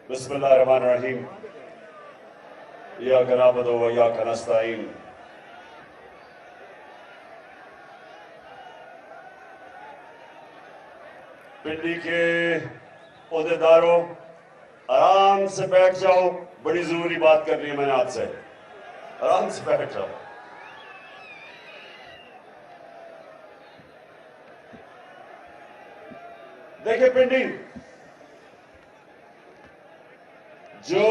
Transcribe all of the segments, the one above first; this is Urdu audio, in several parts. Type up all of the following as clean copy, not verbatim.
بسم اللہ الرحمن الرحیم ایاک نعبد و ایاک نستعین پنڈی کے عہدیداروں آرام سے بیٹھ جاؤ، بڑی ضروری بات کرنی ہے میں نے آپ سے، آرام سے بیٹھ جاؤ۔ دیکھیں پنڈی، جو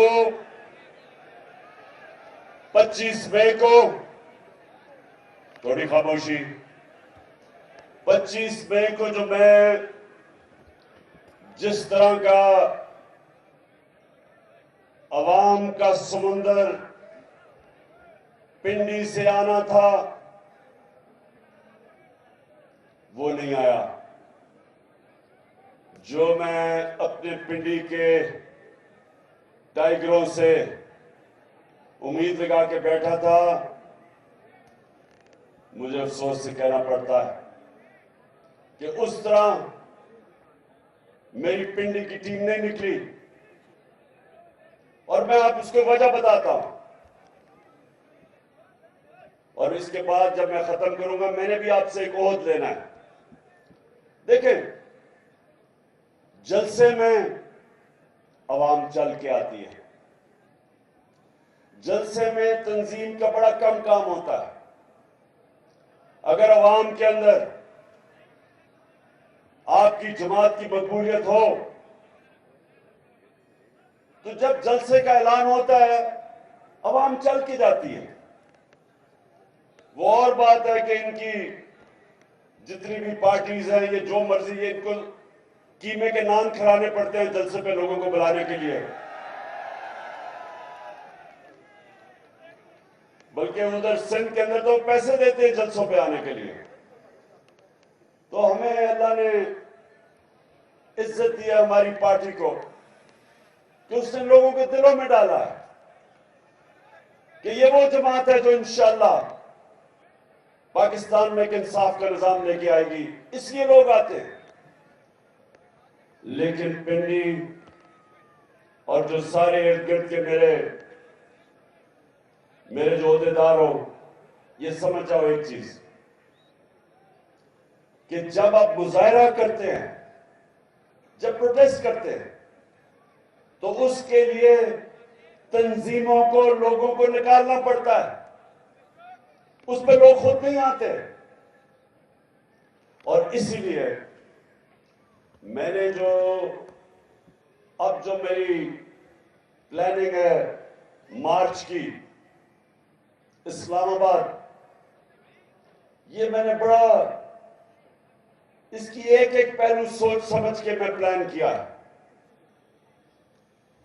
25 مئی کو، تھوڑی خاموشی، 25 مئی کو جو میں جس طرح کا عوام کا سمندر پنڈی سے آنا تھا وہ نہیں آیا، جو میں اپنے پنڈی کے ٹائیگروں سے امید لگا کے بیٹھا تھا، مجھے افسوس سے کہنا پڑتا ہے کہ اس طرح میری پنڈی کی ٹیم نہیں نکلی، اور میں آپ اس کو وجہ بتاتا ہوں، اور اس کے بعد جب میں ختم کروں گا میں نے بھی آپ سے ایک عہد لینا ہے۔ دیکھیں، جلسے میں عوام چل کے آتی ہے، جلسے میں تنظیم کا بڑا کم کام ہوتا ہے۔ اگر عوام کے اندر آپ کی جماعت کی مقبولیت ہو تو جب جلسے کا اعلان ہوتا ہے عوام چل کے جاتی ہے۔ وہ اور بات ہے کہ ان کی جتنی بھی پارٹیز ہیں، یہ جو مرضی، یہ ان کو قیمے کے نان کھلانے پڑتے ہیں جلسے پہ لوگوں کو بلانے کے لیے، بلکہ ادھر سندھ کے اندر تو پیسے دیتے ہیں جلسوں پہ آنے کے لیے۔ تو ہمیں اللہ نے عزت دیا ہماری پارٹی کو کہ اس نے لوگوں کے دلوں میں ڈالا ہے کہ یہ وہ جماعت ہے جو انشاءاللہ پاکستان میں ایک انصاف کا نظام لے کے آئے گی، اس لیے لوگ آتے ہیں۔ لیکن پنڈی اور جو سارے ارد گرد کے میرے جو عہدیدار ہو، یہ سمجھ جاؤ ایک چیز کہ جب آپ مظاہرہ کرتے ہیں، جب پروٹیسٹ کرتے ہیں، تو اس کے لیے تنظیموں کو، لوگوں کو نکالنا پڑتا ہے، اس پہ لوگ خود نہیں آتے۔ اور اسی لیے میں نے اب جو میری پلاننگ ہے مارچ کی اسلام آباد، یہ میں نے بڑا اس کی ایک ایک پہلو سوچ سمجھ کے میں پلان کیا ہے،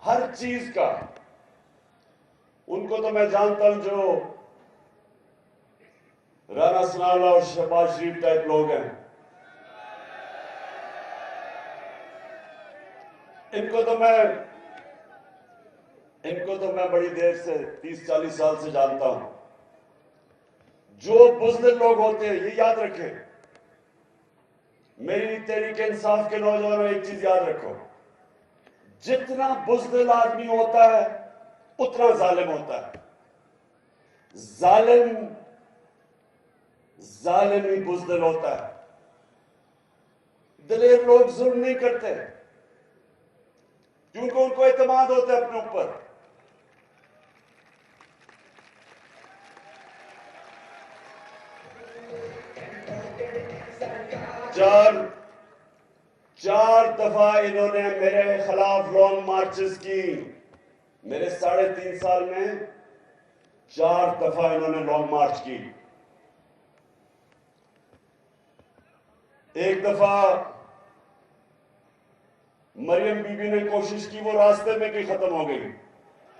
ہر چیز کا۔ ان کو تو میں جانتا ہوں جو رانا ثناء اللہ اور شہباز شریف ٹائپ لوگ ہیں، ان کو تو میں بڑی دیر سے 30-40 سال سے جانتا ہوں۔ جو بزدل لوگ ہوتے ہیں، یہ یاد رکھیں، میری تحریک انصاف کے نوجوانوں ایک چیز یاد رکھو، جتنا بزدل آدمی ہوتا ہے اتنا ظالم ہوتا ہے۔ ظالم ہی بزدل ہوتا ہے۔ دلیر لوگ ظلم نہیں کرتے کیونکہ ان کو اعتماد ہوتا ہے اپنے اوپر۔ چار دفعہ انہوں نے میرے خلاف لانگ مارچز کی، میرے 3.5 سال میں 4 دفعہ انہوں نے لانگ مارچ کی۔ ایک دفعہ مریم بی بی نے کوشش کی، وہ راستے میں کہیں ختم ہو گئی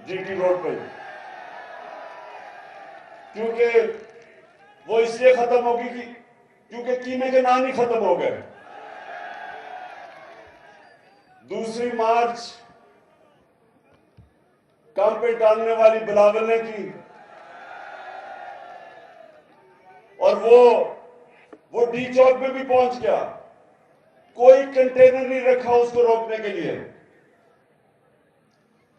جی ٹی روڈ پہ، کیونکہ وہ اس لیے ختم ہو گئی کیونکہ قیمے کے نان ہی ختم ہو گئے۔ دوسری مارچ کام پہ ڈالنے والی بلاول نے کی، اور وہ ڈی چوک میں بھی پہنچ گیا، کوئی کنٹینر نہیں رکھا اس کو روکنے کے لیے۔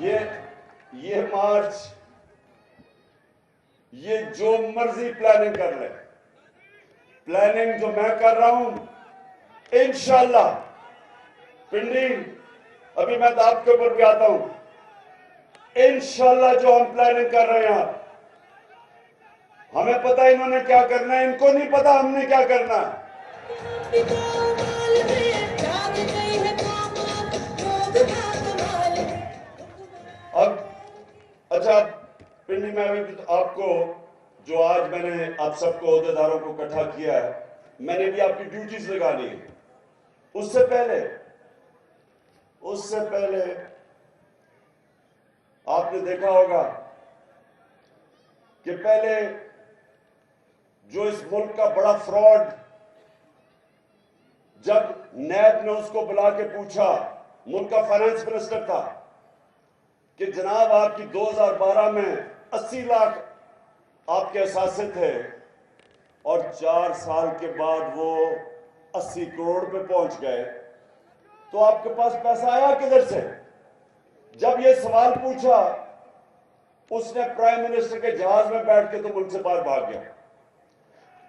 یہ مارچ یہ جو مرضی پلاننگ کر لے، پلاننگ جو میں کر رہا ہوں انشاءاللہ پنڈی، ابھی میں آپ کے اوپر بھی آتا ہوں، انشاءاللہ جو ہم پلاننگ کر رہے ہیں، ہمیں پتہ انہوں نے کیا کرنا ہے، ان کو نہیں پتا ہم نے کیا کرنا ہے۔ اب اچھا پنڈی میں ابھی آپ کو جو آج میں نے آپ سب کو عہدیداروں کو اکٹھا کیا ہے، میں نے بھی آپ کی ڈیوٹیز لگانی ہے۔ اس سے پہلے آپ نے دیکھا ہوگا کہ پہلے جو اس ملک کا بڑا فراڈ، جب نیب نے اس کو بلا کے پوچھا، ملک کا فائنانس منسٹر تھا، کہ جناب آپ کی 2012 میں 80 لاکھ آپ کے اثاثے تھے اور 4 سال کے بعد وہ 80 کروڑ پہ پہنچ گئے، تو آپ کے پاس پیسہ آیا کدھر سے؟ جب یہ سوال پوچھا، اس نے پرائم منسٹر کے جہاز میں بیٹھ کے تو ملک سے باہر بھاگ گیا۔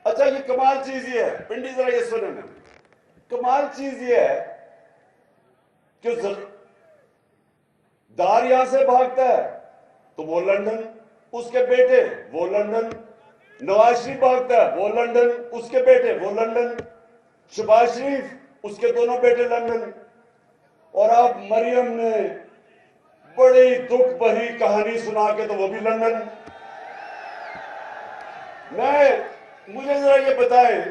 اچھا یہ کمال چیز یہ ہے، پنڈی ذرا یہ سنیں میں، کمال چیز یہ ہے کہ دار یہاں سے بھاگتا ہے تو وہ لندن، اس کے بیٹے وہ لندن، نواز شریف بھاگتا ہے وہ لندن، اس کے بیٹے وہ لندن، شہباز شریف اس کے دونوں بیٹے لندن، اور اب مریم نے بڑی دکھ بھری کہانی سنا کے تو وہ بھی لندن۔ مجھے ذرا یہ بتائیں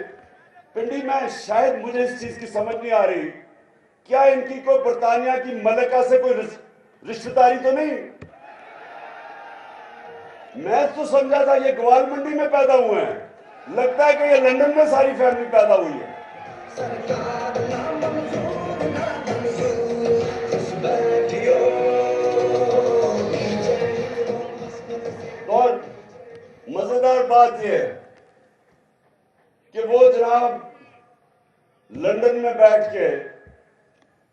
پنڈی، میں شاید مجھے اس چیز کی سمجھ نہیں آ رہی، کیا ان کی کوئی برطانیہ کی ملکہ سے کوئی رشتہ داری تو نہیں؟ میں تو سمجھا تھا یہ گوال منڈی میں پیدا ہوئے ہیں، لگتا ہے کہ یہ لندن میں ساری فیملی پیدا ہوئی ہے۔ اور مزیدار بات یہ ہے کہ وہ جناب لندن میں بیٹھ کے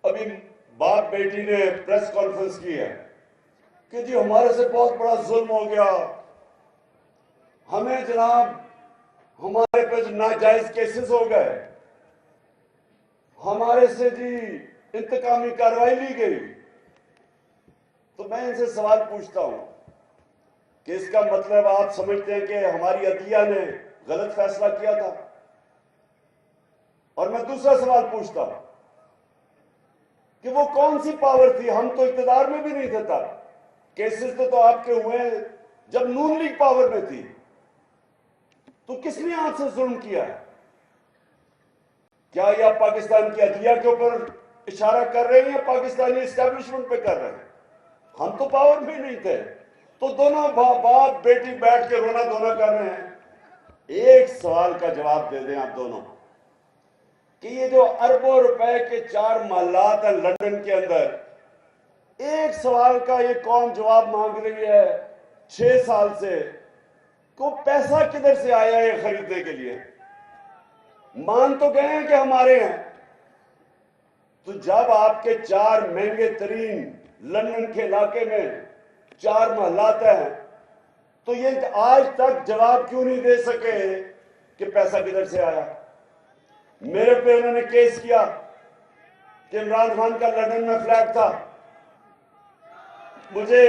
ابھی باپ بیٹی نے پریس کانفرنس کی ہے کہ جی ہمارے سے بہت بڑا ظلم ہو گیا، ہمیں جناب ہمارے پہ جو ناجائز کیسز ہو گئے، ہمارے سے جی انتقامی کارروائی لی گئی۔ تو میں ان سے سوال پوچھتا ہوں کہ اس کا مطلب آپ سمجھتے ہیں کہ ہماری عدلیہ نے غلط فیصلہ کیا تھا؟ اور میں دوسرا سوال پوچھتا ہوں کہ وہ کون سی پاور تھی؟ ہم تو اقتدار میں بھی نہیں تھے تب، کیسز تو آپ کے ہوئے جب نون لیگ پاور میں تھی، تو کس نے آپ سے ظلم کیا ہے؟ کیا یہ آپ پاکستان کی عدلیہ کے اوپر اشارہ کر رہے ہیں یا پاکستانی اسٹیبلشمنٹ پہ کر رہے ہیں؟ ہم تو پاور میں نہیں تھے، تو دونوں باپ بیٹی بیٹھ کے رونا دھونا کر رہے ہیں۔ ایک سوال کا جواب دے دیں آپ دونوں کہ یہ جو اربوں روپے کے 4 محلات ہیں لندن کے اندر، ایک سوال کا یہ قوم جواب مانگ رہی ہے 6 سال سے، کو پیسہ کدھر سے آیا ہے خریدنے کے لیے؟ مان تو گئے ہیں کہ ہمارے ہیں، تو جب آپ کے 4 مہنگے ترین لندن کے علاقے میں 4 محلات ہیں، تو یہ آج تک جواب کیوں نہیں دے سکے کہ پیسہ کدھر سے آیا؟ میرے پہ انہوں نے کیس کیا کہ عمران خان کا لندن میں فلیٹ تھا، مجھے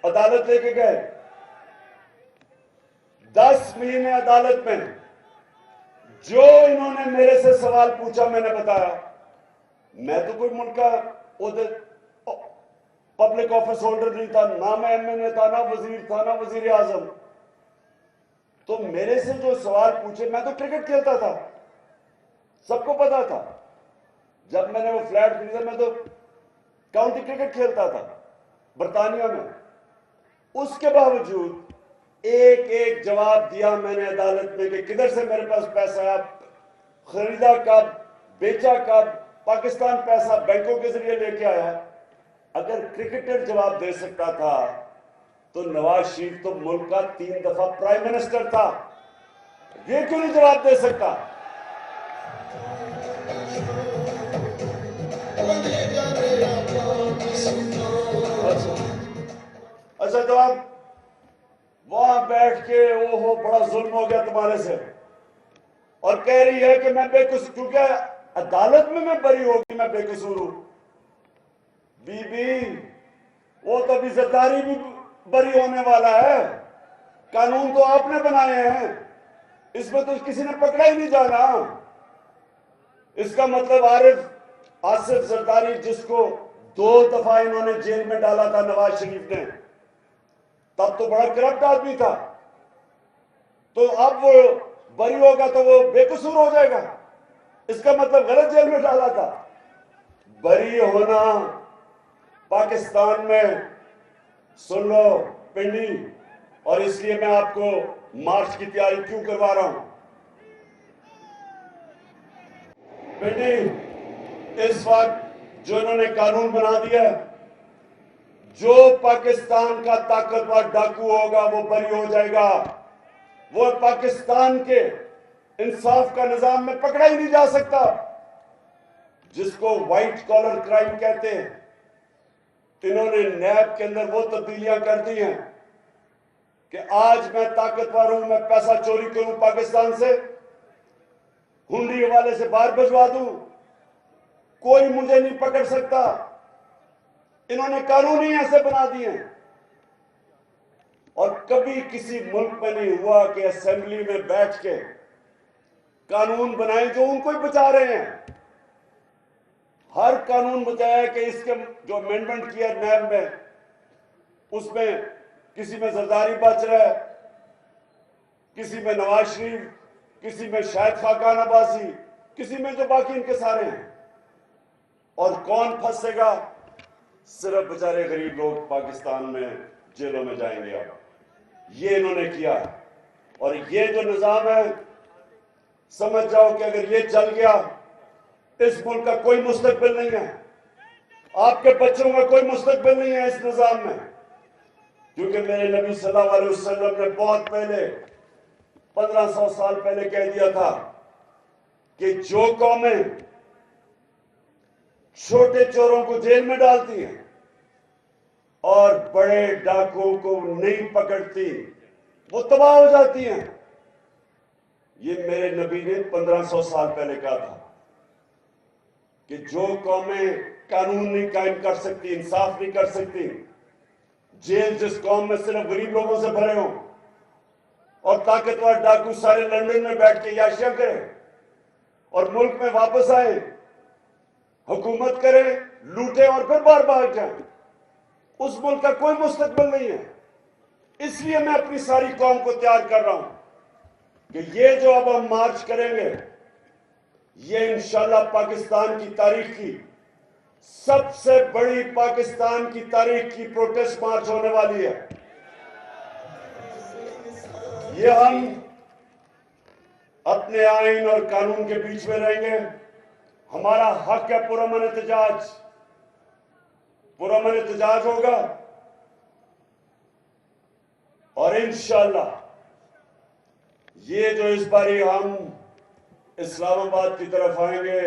عدالت لے کے گئے، 10 مہینے عدالت میں جو انہوں نے میرے سے سوال پوچھا میں نے بتایا۔ میں تو کوئی ملک کا پبلک آفس ہولڈر نہیں تھا، نہ میں ایم این اے تھا، نہ وزیر تھا، نہ وزیر اعظم، تو میرے سے جو سوال پوچھے، میں تو کرکٹ کھیلتا تھا، سب کو پتا تھا، جب میں نے وہ فلیٹ خریدا میں تو کاؤنٹی کرکٹ کھیلتا تھا برطانیہ میں، اس کے باوجود ایک ایک جواب دیا میں نے عدالت میں کہ کدھر سے میرے پاس پیسہ آیا، خریدا کب، بیچا کب، پاکستان پیسہ بینکوں کے ذریعے لے کے آیا۔ اگر کرکٹر جواب دے سکتا تھا تو نواز شریف تو ملک کا 3 دفعہ پرائم منسٹر تھا، یہ کیوں نہیں جواب دے سکتا؟ تو اب وہاں بیٹھ کے اوہو بڑا ظلم ہو گیا تمہارے سے، اور کہہ رہی ہے کہ میں بے قصور، کیونکہ عدالت میں بری ہوگی، میں بے قصور ہوں۔ بی بی وہ تو ابھی زرداری بھی بری ہونے والا ہے، قانون تو آپ نے بنائے ہیں، اس میں تو کسی نے پکڑا ہی نہیں جانا۔ اس کا مطلب آصف زرداری، جس کو 2 دفعہ انہوں نے جیل میں ڈالا تھا نواز شریف نے، تب تو بڑا کرپٹ آدمی تھا، تو اب وہ بری ہوگا تو وہ بے قصور ہو جائے گا، اس کا مطلب غلط جیل میں ڈالا تھا۔ بری ہونا پاکستان میں، سن لو پنڈی، اور اس لیے میں آپ کو مارچ کی تیاری کیوں کروا رہا ہوں۔ پنڈی، اس وقت جو انہوں نے قانون بنا دیا، جو پاکستان کا طاقتور ڈاکو ہوگا وہ بری ہو جائے گا، وہ پاکستان کے انصاف کا نظام میں پکڑا ہی نہیں جا سکتا، جس کو وائٹ کالر کرائم کہتے ہیں۔ انہوں نے نیب کے اندر وہ تبدیلیاں کر دی ہیں کہ آج میں طاقتور ہوں، میں پیسہ چوری کروں پاکستان سے، ہنڈی حوالے سے باہر بھجوا دوں، کوئی مجھے نہیں پکڑ سکتا۔ انہوں نے قانون ہی ایسے بنا دیے ہیں، اور کبھی کسی ملک میں نہیں ہوا کہ اسمبلی میں بیٹھ کے قانون بنائیں جو ان کو ہی بچا رہے ہیں۔ ہر قانون بچایا کہ اس کے جو امینڈمنٹ کیا نیب میں، اس میں کسی میں زرداری بچ رہا ہے، کسی میں نواز شریف، کسی میں شاہد خاقان عباسی، کسی میں جو باقی ان کے سارے ہیں، اور کون پھنسے گا؟ صرف بیچارے غریب لوگ پاکستان میں جیلوں میں جائیں گے۔ اب یہ انہوں نے کیا، اور یہ جو نظام ہے، سمجھ جاؤ کہ اگر یہ چل گیا، اس ملک کا کوئی مستقبل نہیں ہے، آپ کے بچوں کا کوئی مستقبل نہیں ہے اس نظام میں، کیونکہ میرے نبی صلی اللہ علیہ وسلم نے بہت پہلے 1500 سال پہلے کہہ دیا تھا کہ جو قومیں چھوٹے چوروں کو جیل میں ڈالتی ہیں اور بڑے ڈاکوؤں کو نہیں پکڑتی، وہ تباہ ہو جاتی ہیں۔ یہ میرے نبی نے 1500 سال پہلے کہا تھا کہ جو قومیں قانون نہیں قائم کر سکتی، انصاف نہیں کر سکتی، جیل جس قوم میں صرف غریب لوگوں سے بھرے ہوں، اور طاقتور ڈاکو سارے لندن میں بیٹھ کے عیاشیاں کریں اور ملک میں واپس آئیں، حکومت کریں، لوٹیں اور پھر باہر بھاگ جائیں، اس ملک کا کوئی مستقبل نہیں ہے۔ اس لیے میں اپنی ساری قوم کو تیار کر رہا ہوں کہ یہ جو اب ہم مارچ کریں گے، یہ انشاءاللہ پاکستان کی تاریخ کی سب سے بڑی، پاکستان کی تاریخ کی پروٹیسٹ مارچ ہونے والی ہے۔ یہ ہم اپنے آئین اور قانون کے بیچ میں رہیں گے، ہمارا حق ہے پرامن احتجاج، پرامن احتجاج ہوگا، اور انشاءاللہ یہ جو اس باری ہم اسلام آباد کی طرف آئیں گے،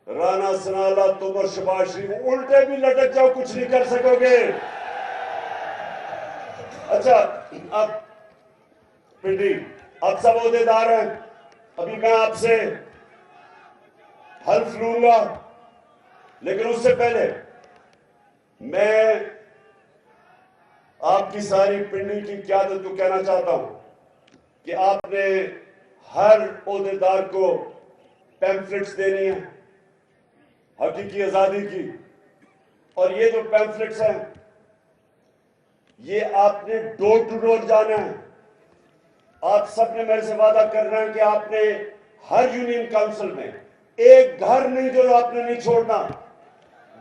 رانا ثناءاللہ تم اور شہباز شریف الٹے بھی لٹک جاؤ، کچھ نہیں کر سکو گے۔ اچھا، اب پنڈی، اب سب عہدیدار ہیں، ابھی میں آپ سے حلف لوں گا، لیکن اس سے پہلے میں آپ کی ساری پنڈی کی قیادت کو کہنا چاہتا ہوں کہ آپ نے ہر عہدیدار کو پیمفلٹس دینی ہیں حقیقی آزادی کی، اور یہ جو پیمفلٹس ہیں یہ آپ نے ڈور ٹو ڈور جانا ہے۔ آپ سب نے میرے سے وعدہ کرنا ہے کہ آپ نے ہر یونین کاؤنسل میں ایک گھر نہیں جو آپ نے نہیں چھوڑنا،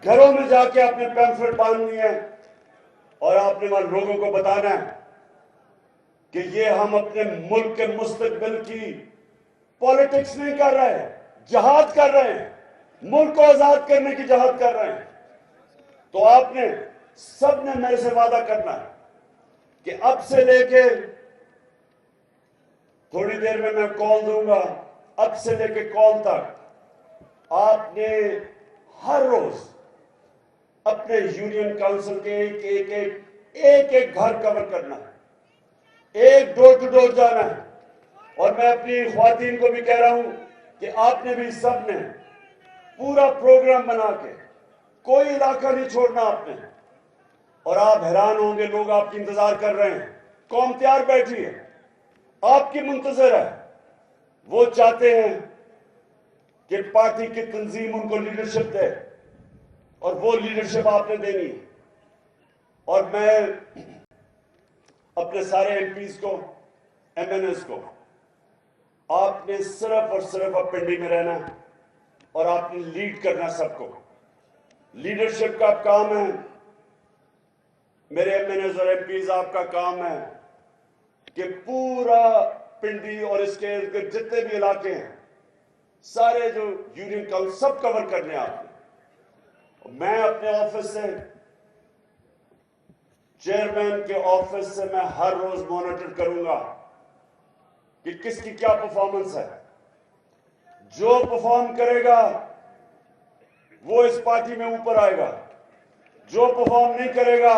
گھروں میں جا کے آپ نے پیمفلٹ باندھنی ہے، اور آپ نے وہاں لوگوں کو بتانا ہے کہ یہ ہم اپنے ملک کے مستقبل کی پالیٹکس نہیں کر رہے ہیں، جہاد کر رہے ہیں، ملک کو آزاد کرنے کی جہاد کر رہے ہیں۔ تو آپ نے سب نے میرے سے وعدہ کرنا ہے کہ اب سے لے کے تھوڑی دیر میں کال دوں گا، اب سے لے کے کال تک آپ نے ہر روز اپنے یونین کاؤنسل کے ایک ایک ایک گھر کور کرنا ہے، ایک ڈور ٹو ڈور جانا ہے. اور میں اپنی خواتین کو بھی کہہ رہا ہوں کہ آپ نے بھی سب نے پورا پروگرام بنا کے کوئی علاقہ نہیں چھوڑنا آپ نے. اور آپ حیران ہوں گے، لوگ آپ کی انتظار کر رہے ہیں، قوم تیار بیٹھی ہے، آپ کی منتظر ہے. وہ چاہتے ہیں کہ پارٹی کی تنظیم ان کو لیڈرشپ دے، اور وہ لیڈرشپ آپ نے دینی ہے. اور میں اپنے سارے ایم پیز کو، ایم این ایز کو، آپ نے صرف اور صرف اب پنڈی میں رہنا ہے اور آپ نے لیڈ کرنا سب کو. لیڈرشپ کا کام ہے. میرے ایم این ایز اور ایم پیز، آپ کا کام ہے کہ پورا پنڈی اور اس کے ارد گرد جتنے بھی علاقے ہیں، سارے جو یونین کاؤنسل سب کور کرنے آپ نے. میں اپنے آفس سے، چیئرمین کے آفس سے، میں ہر روز مانیٹر کروں گا کہ کس کی کیا پرفارمنس ہے. جو پرفارم کرے گا وہ اس پارٹی میں اوپر آئے گا، جو پرفارم نہیں کرے گا،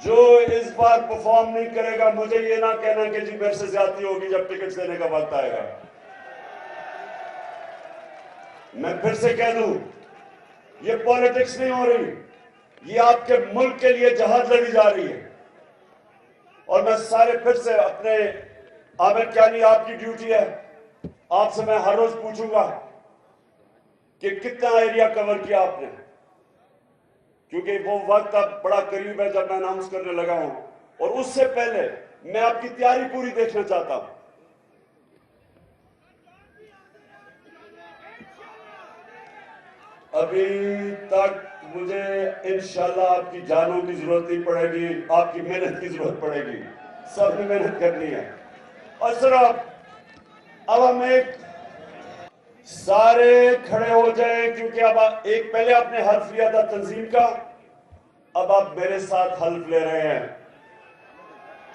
جو اس بار پرفارم نہیں کرے گا، مجھے یہ نہ کہنا کہ جی میرے سے زیادتی ہوگی جب ٹکٹ دینے کا وقت آئے گا. میں پھر سے کہہ دوں، یہ پالیٹکس نہیں ہو رہی، یہ آپ کے ملک کے لیے جہاد لڑی جا رہی ہے. اور میں سارے پھر سے اپنے عامر کیانی، آپ کی ڈیوٹی ہے، آپ سے میں ہر روز پوچھوں گا کہ کتنا ایریا کور کیا آپ نے، کیونکہ وہ وقت اب بڑا قریب ہے جب میں اناؤنس کرنے لگا ہوں. اور اس سے پہلے میں آپ کی تیاری پوری دیکھنا چاہتا ہوں. ابھی تک مجھے انشاءاللہ آپ کی جانوں کی ضرورت نہیں پڑے گی، آپ کی محنت کی ضرورت پڑے گی. سب نے محنت کرنی ہے. اور صرف اب ہم ایک سارے کھڑے ہو جائیں، کیونکہ اب ایک پہلے آپ نے حلف لیا تھا تنظیم کا، اب آپ میرے ساتھ حلف لے رہے ہیں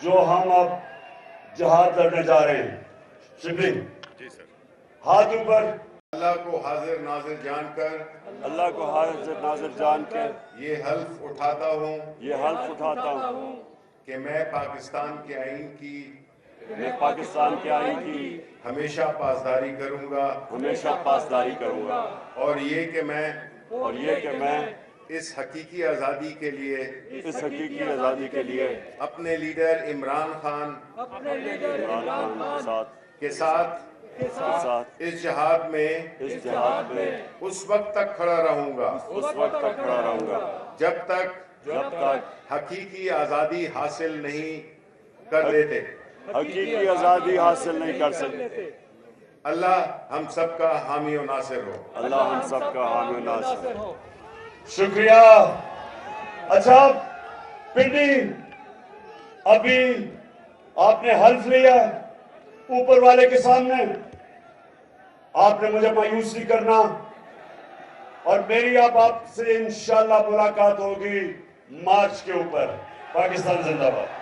جو ہم اب جہاد لڑنے جا رہے ہیں. شکریہ. جی سر. ہاتھ اوپر. اللہ کو حاضر ناظر جان کر، اللہ کو حاضر ناظر جان کے یہ حلف اٹھاتا ہوں یہ حلف اٹھاتا ہوں کہ میں پاکستان کے آئین کی میں پاکستان کے آئین کی ہمیشہ پاسداری کروں گا، ہمیشہ پاسداری کروں گا، اور یہ کہ میں اس حقیقی آزادی کے لیے اس حقیقی آزادی کے لیے اپنے لیڈر عمران خان کے ساتھ اس جہاد میں اس وقت تک کھڑا رہوں گا جب تک حقیقی آزادی حاصل نہیں کر لیتے. حقیقی آزادی حاصل نہیں کر سکتے. اللہ ہم سب کا حامی و ناصر ہو. اللہ ہم سب کا حامی و ناصر ہو. شکریہ. اچھا پنڈی، ابھی آپ نے حلف لیا اوپر والے کے سامنے، آپ نے مجھے مایوس نہیں کرنا، اور میری اب آپ سے انشاءاللہ ملاقات ہوگی مارچ کے اوپر. پاکستان زندہ باد.